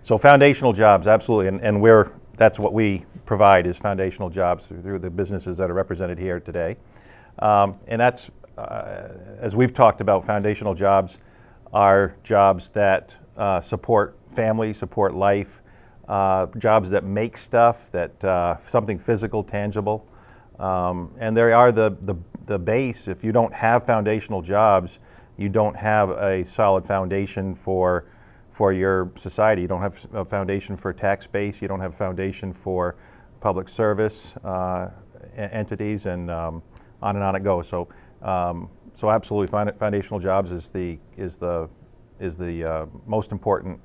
So foundational jobs, absolutely, and that's what we provide is foundational jobs through the businesses that are represented here today. And that's, as we've talked about, foundational jobs are jobs that support family, support life, jobs that make stuff, that something physical, tangible. And they are the base. If you don't have foundational jobs, you don't have a solid foundation for your society. You don't have a foundation for tax base. You don't have a foundation for public service entities, and on it goes. So absolutely, foundational jobs is the most important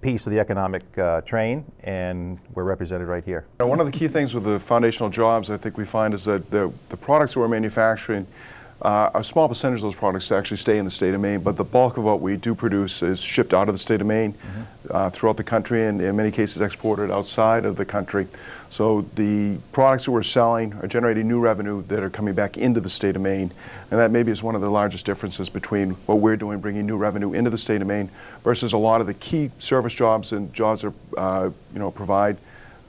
piece of the economic train, and we're represented right here. One of the key things with the foundational jobs I think we find is that the products that we're manufacturing, a small percentage of those products actually stay in the state of Maine, but the bulk of what we do produce is shipped out of the state of Maine throughout the country, and in many cases exported outside of the country. So the products that we're selling are generating new revenue that are coming back into the state of Maine, and that maybe is one of the largest differences between what we're doing, bringing new revenue into the state of Maine, versus a lot of the key service jobs and jobs that provide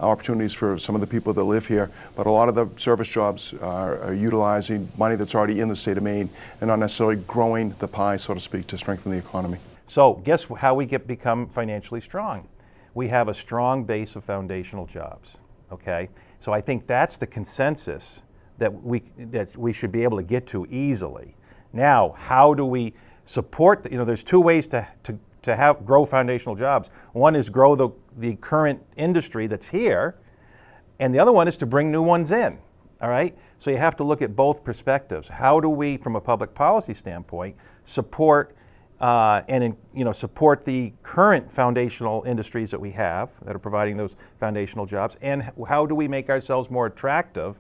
opportunities for some of the people that live here. But a lot of the service jobs are utilizing money that's already in the state of Maine and not necessarily growing the pie, so to speak, to strengthen the economy. So guess how we become financially strong? We have a strong base of foundational jobs. Okay, so I think that's the consensus that we should be able to get to easily. Now, how do we support? There's two ways to grow foundational jobs. One is grow the current industry that's here, and the other one is to bring new ones in. All right, so you have to look at both perspectives. How do we, from a public policy standpoint, support support the current foundational industries that we have that are providing those foundational jobs, and how do we make ourselves more attractive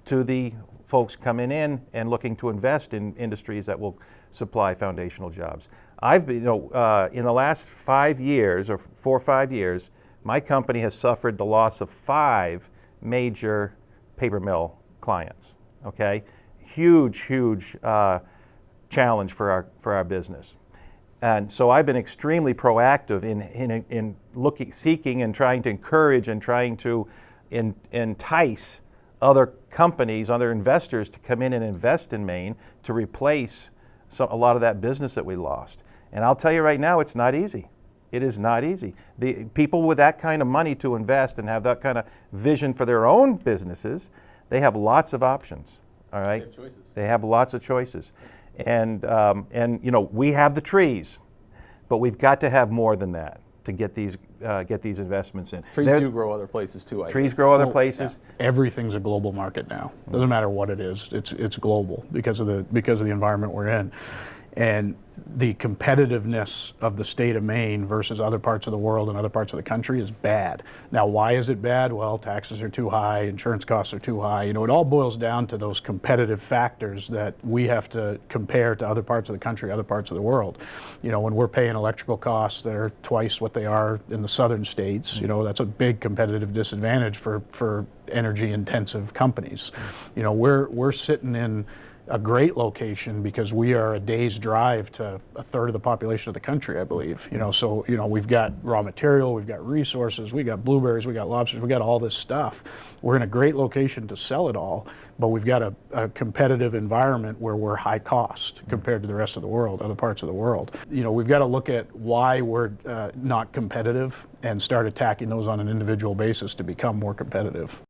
to the folks coming in and looking to invest in industries that will supply foundational jobs? I've been, in the last 5 years or 4 or 5 years, my company has suffered the loss of 5 major paper mill clients. Okay, huge challenge for our business. And so I've been extremely proactive in seeking and trying to encourage and trying to entice other companies, other investors to come in and invest in Maine to replace a lot of that business that we lost. And I'll tell you right now, it's not easy. It is not easy. The people with that kind of money to invest and have that kind of vision for their own businesses, they have lots of options. All right, they have choices. They have lots of choices. And we have the trees, but we've got to have more than that to get these investments in. Trees do grow other places too. Trees grow other places. Yeah. Everything's a global market now. Doesn't matter what it is. It's global because of the environment we're in. And the competitiveness of the state of Maine versus other parts of the world and other parts of the country is bad. Now, why is it bad? Well, taxes are too high, insurance costs are too high. It all boils down to those competitive factors that we have to compare to other parts of the country, other parts of the world. When we're paying electrical costs that are twice what they are in the southern states, that's a big competitive disadvantage for energy-intensive companies. We're sitting in a great location because we are a day's drive to a third of the population of the country, I believe. So we've got raw material, we've got resources, we got blueberries, we got lobsters, we got all this stuff. We're in a great location to sell it all, but we've got a competitive environment where we're high cost compared to the rest of the world, other parts of the world. We've got to look at why we're not competitive and start attacking those on an individual basis to become more competitive.